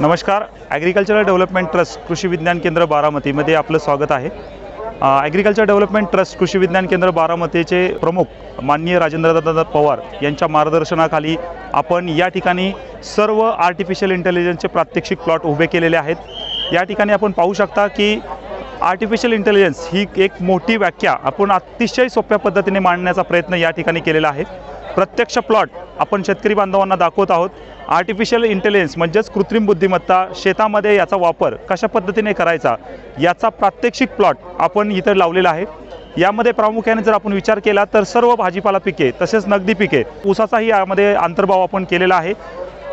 नमस्कार. Agricultural development trust कृषी विज्ञान केंद्र बारामतीमध्ये आपलं स्वागत आहे. ॲग्रिकल्चर डेव्हलपमेंट ट्रस्ट कृषी विज्ञान केंद्र बारामतीचे प्रमुख माननीय राजेंद्रदादा पवार यांच्या मार्गदर्शनाखाली आपण या ठिकाणी सर्व आर्टिफिशियल इंटेलिजन्सचे प्रात्यक्षिक प्लॉट उभे केलेले आहेत. या ठिकाणी आपण पाहू शकता की आर्टिफिशियल इंटेलिजन्स ही एक मोठी व्याख्या आपण अतिशय सोप्या पद्धतीने मांडण्याचा प्रयत्न या ठिकाणी केलेला आहे. प्रत्यक्ष प्लॉट आपण शेतकरी बांधवांना दाखवत आहोत. आर्टिफिशियल इंटेलिजन्स म्हणजेच कृत्रिम बुद्धिमत्ता शेतामध्ये याचा वापर कशा पद्धतीने करायचा याचा प्रात्यक्षिक प्लॉट आपण इथे लावलेला आहे. यामध्ये प्रामुख्याने जर आपण विचार केला तर सर्व भाजीपाला पिके तसेच नगदी पिके ऊसाचाही यामध्ये अंतर्भाव आपण केलेला आहे.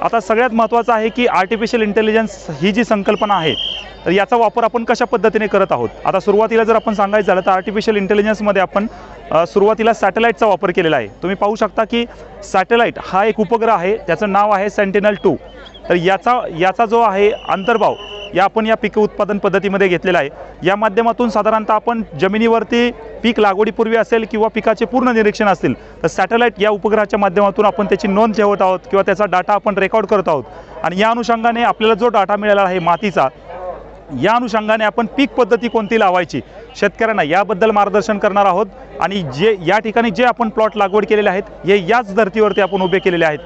आता सगळ्यात महत्त्वाचं आहे की आर्टिफिशियल इंटेलिजन्स ही जी संकल्पना आहे तर याचा वापर आपण कशा पद्धतीने करत आहोत. आता सुरुवातीला जर आपण सांगायचं झालं तर आर्टिफिशियल इंटेलिजन्समध्ये आपण सुरुवातीला सॅटेलाईटचा वापर केलेला आहे. तुम्ही पाहू शकता की सॅटेलाईट हा एक उपग्रह आहे, त्याचं नाव आहे सेंटिनल-2. तर याचा जो आहे अंतर्भाव आपण या पीक उत्पादन पद्धतीमध्ये घेतलेला आहे. या माध्यमातून साधारणतः आपण जमिनीवरती पीक लागवडीपूर्वी असेल किंवा पिकाचे पूर्ण निरीक्षण असतील तर सॅटेलाईट या उपग्रहाच्या माध्यमातून आपण त्याची नोंद ठेवत आहोत किंवा त्याचा डाटा आपण रेकॉर्ड करत आहोत. आणि या अनुषंगाने आपल्याला जो डाटा मिळाला आहे मातीचा, या अनुषंगाने आपण पीक पद्धती कोणती लावायची शेतकऱ्यांना याबद्दल मार्गदर्शन करणार आहोत. आणि या ठिकाणी जे आपण प्लॉट लागवड केलेले आहेत हे याच धर्तीवरती आपण उभे केलेले आहेत.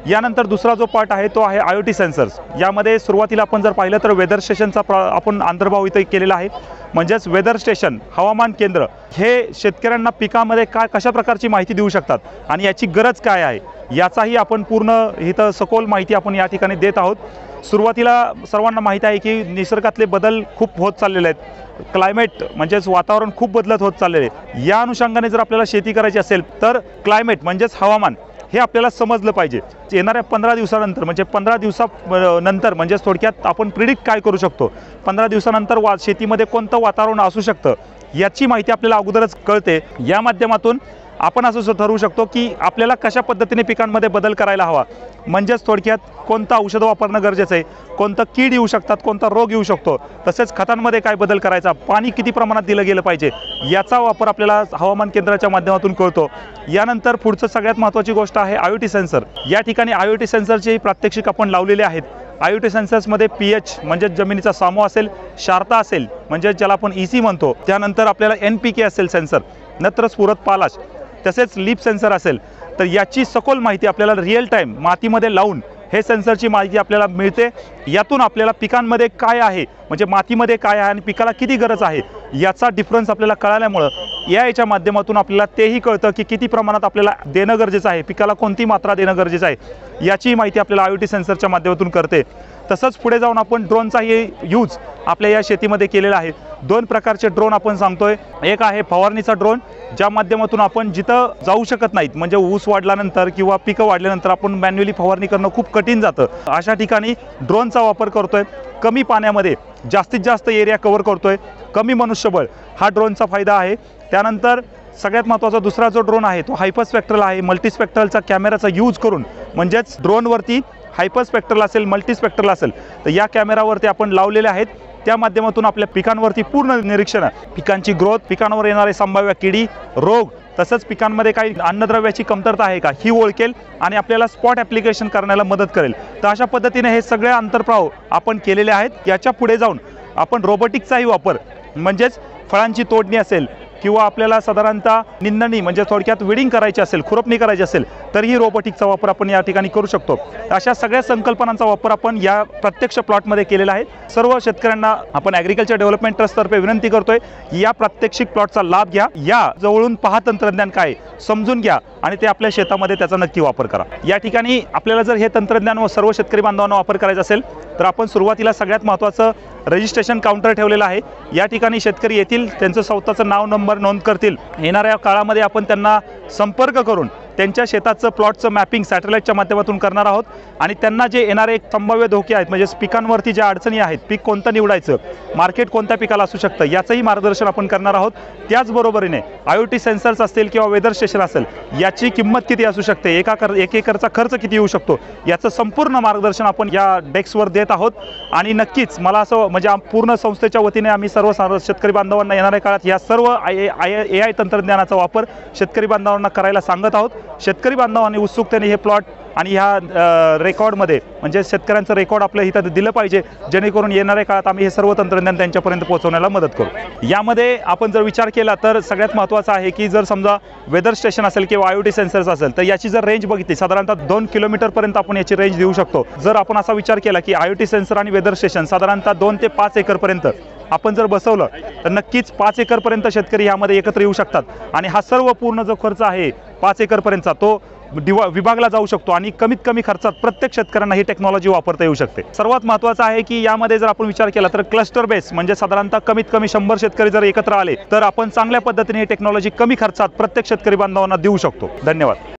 यानंतर दुसरा जो पार्ट आहे तो आहे IoT सेन्सर्स. यामध्ये सुरुवातीला आपण जर पाहिलं तर वेदर स्टेशनचा आपण अंतर्भाव इथे केलेला आहे. म्हणजेच वेदर स्टेशन हवामान केंद्र हे शेतकऱ्यांना पिकामध्ये कशा प्रकारची माहिती देऊ शकतात आणि याची गरज काय आहे याचाही आपण पूर्ण इथं सखोल माहिती आपण या ठिकाणी देत आहोत. सुरुवातीला सर्वांना माहीत आहे की निसर्गातले बदल खूप होत चाललेले आहेत. क्लायमेट म्हणजेच वातावरण खूप बदलत होत चाललेले आहे. या अनुषंगाने जर आपल्याला शेती करायची असेल तर क्लायमेट म्हणजेच हवामान हे आपल्याला समजलं पाहिजे. येणाऱ्या 15 दिवसानंतर म्हणजे 15 दिवसानंतर म्हणजेच थोडक्यात आपण प्रिडिक्ट काय करू शकतो, 15 दिवसानंतर शेतीमध्ये कोणतं वातावरण असू शकतं याची माहिती आपल्याला अगोदरच कळते. या माध्यमातून आपण असं ठरवू शकतो की आपल्याला कशा पद्धतीने पिकांमध्ये बदल करायला हवा. म्हणजेच थोडक्यात कोणतं औषध वापरणं गरजेचं आहे, कोणतं कीड येऊ शकतात, कोणता रोग येऊ शकतो, तसेच खतांमध्ये काय बदल करायचा, पाणी किती प्रमाणात दिलं गेलं पाहिजे याचा वापर आपल्याला हवामान केंद्राच्या माध्यमातून कळतो. यानंतर पुढचं सगळ्यात महत्त्वाची गोष्ट आहे IoT सेन्सर. या ठिकाणी IoT सेन्सरचे प्रात्यक्षिक आपण लावलेले आहेत. IoT सेन्सर्समध्ये pH म्हणजे जमिनीचा सामो असेल, क्षारता असेल म्हणजे ज्याला आपण EC म्हणतो, त्यानंतर आपल्याला NPK असेल सेन्सर, नत्र स्फुरद पालाश, तसेच लीप सेन्सर असेल. तर याची सखोल माहिती आपल्याला रिअल टाईम मातीमध्ये लावून हे सेन्सरची माहिती आपल्याला मिळते. यातून आपल्याला पिकांमध्ये काय आहे म्हणजे मातीमध्ये काय आहे आणि पिकाला किती गरज आहे याचा डिफरन्स आपल्याला कळाल्यामुळं याच्या माध्यमातून आपल्याला तेही कळतं की किती प्रमाणात आपल्याला देणं गरजेचं आहे, पिकाला कोणती मात्रा देणं गरजेचं आहे याची माहिती आपल्याला IoT सेन्सरच्या माध्यमातून करते. तसंच पुढे जाऊन आपण ड्रोनचाही यूज आपल्या या शेतीमध्ये केलेला आहे. 2 प्रकारचे ड्रोन आपण सांगतोय. एक आहे फवारणीचा ड्रोन, ज्या माध्यमातून आपण जिथं जाऊ शकत नाहीत म्हणजे ऊस वाढल्यानंतर किंवा पिकं वाढल्यानंतर आपण मॅन्युअली फवारणी करणं खूप कठीण जातं, अशा ठिकाणी ड्रोनचा वापर करतोय. कमी पाण्यामध्ये जास्तीत जास्त एरिया कव्हर करतोय, कमी मनुष्यबळ हा ड्रोनचा फायदा आहे. त्यानंतर सगळ्यात महत्त्वाचा दुसरा जो ड्रोन आहे तो हायपरस्पेक्ट्रल आहे. मल्टीस्पेक्ट्रलचा कॅमेराचा यूज करून म्हणजेच ड्रोनवरती हायपरस्पेक्ट्रल असेल, मल्टीस्पेक्ट्रल असेल तर या कॅमेरावरती आपण लावलेले आहेत. त्या माध्यमातून आपल्या पिकांवरती पूर्ण निरीक्षण, पिकांची ग्रोथ, पिकांवर येणारे संभाव्य किडी, रोग, तसंच पिकांमध्ये काही अन्नद्रव्याची कमतरता आहे का ही ओळखेल आणि आपल्याला स्पॉट ॲप्लिकेशन करण्याला मदत करेल. तर अशा पद्धतीने हे सगळे अंतर्भाव आपण केलेले आहेत. याच्या पुढे जाऊन आपण रोबोटिक्सचाही वापर म्हणजेच फळांची तोडणी असेल किंवा आपल्याला साधारणतः निंदणी म्हणजे थोडक्यात विडिंग करायची असेल, खुरपणी करायची असेल तरीही रोबोटिक्सचा वापर आपण या ठिकाणी करू शकतो. अशा सगळ्या संकल्पनांचा वापर आपण या प्रत्यक्ष प्लॉटमध्ये केलेला आहे. सर्व शेतकऱ्यांना आपण ॲग्रिकल्चर डेव्हलपमेंट ट्रस्टतर्फे विनंती करतोय या प्रात्यक्षिक प्लॉटचा लाभ घ्या. या जवळून पहा तंत्रज्ञान काय समजून घ्या आणि ते आपल्या शेतामध्ये त्याचा नक्की वापर करा. या ठिकाणी आपल्याला जर हे तंत्रज्ञान सर्व शेतकरी बांधवांना वापर करायचा असेल तर आपण सुरुवातीला सगळ्यात महत्त्वाचं रजिस्ट्रेशन काउंटर ठेवलेलं आहे. या ठिकाणी शेतकरी येतील, त्यांचं स्वतःचं नाव नंबर नोंद करतील. येणाऱ्या काळामध्ये आपण त्यांना संपर्क करून त्यांच्या शेताचं प्लॉटचं मॅपिंग सॅटेलाईटच्या माध्यमातून करणार आहोत आणि त्यांना जे येणारे संभाव्य धोके आहेत म्हणजे पिकांवरती ज्या अडचणी आहेत, पीक कोणतं निवडायचं, मार्केट कोणत्या पिकाला असू शकतं याचंही मार्गदर्शन आपण करणार आहोत. त्याचबरोबरीने IoT सेन्सर्स असतील किंवा वेदर स्टेशन असेल याची किंमत किती असू शकते, एक एकरचा खर्च किती येऊ शकतो याचं संपूर्ण मार्गदर्शन आपण या डेस्कवर देत आहोत. आणि नक्कीच मला असं म्हणजे पूर्ण संस्थेच्या वतीने आम्ही सर्व शेतकरी बांधवांना येणाऱ्या काळात या सर्व AI तंत्रज्ञानाचा वापर शेतकरी बांधवांना करायला सांगत आहोत. शेतकरी बांधवांनी उत्सुकतेने हे प्लॉट आणि ह्या रेकॉर्डमध्ये म्हणजे शेतकऱ्यांचं रेकॉर्ड आपल्या इथं दिलं पाहिजे, जेणेकरून येणाऱ्या काळात आम्ही हे सर्व तंत्रज्ञान त्यांच्यापर्यंत पोहोचवण्याला मदत करू। यामध्ये आपण जर विचार केला तर सगळ्यात महत्त्वाचं आहे की जर समजा वेदर स्टेशन असेल किंवा IoT सेन्सर्स असेल तर याची जर रेंज बघितली साधारणतः 2 किलोमीटरपर्यंत आपण याची रेंज देऊ शकतो। जर आपण असा विचार केला की IoT सेन्सर आणि वेदर स्टेशन साधारणतः 2 ते 5 एकरपर्यंत आपण जर बसवलं तर नक्कीच 5 एकरपर्यंत शेतकरी यामध्ये एकत्र येऊ शकतात आणि हा सर्व पूर्ण जो खर्च आहे 5 एकरपर्यंतचा तो विभागला जाऊ शकतो आणि कमीत कमी खर्चात प्रत्येक शेतकऱ्यांना ही टेक्नॉलॉजी वापरता येऊ शकते। सर्वात महत्त्वाचं आहे की यामध्ये जर आपण विचार केला तर क्लस्टर बेस म्हणजे साधारणतः कमीत कमी 100 शेतकरी जर एकत्र आले तर आपण चांगल्या पद्धतीने ही टेक्नॉलॉजी कमी खर्चात प्रत्येक शेतकरी बांधवांना देऊ शकतो। धन्यवाद।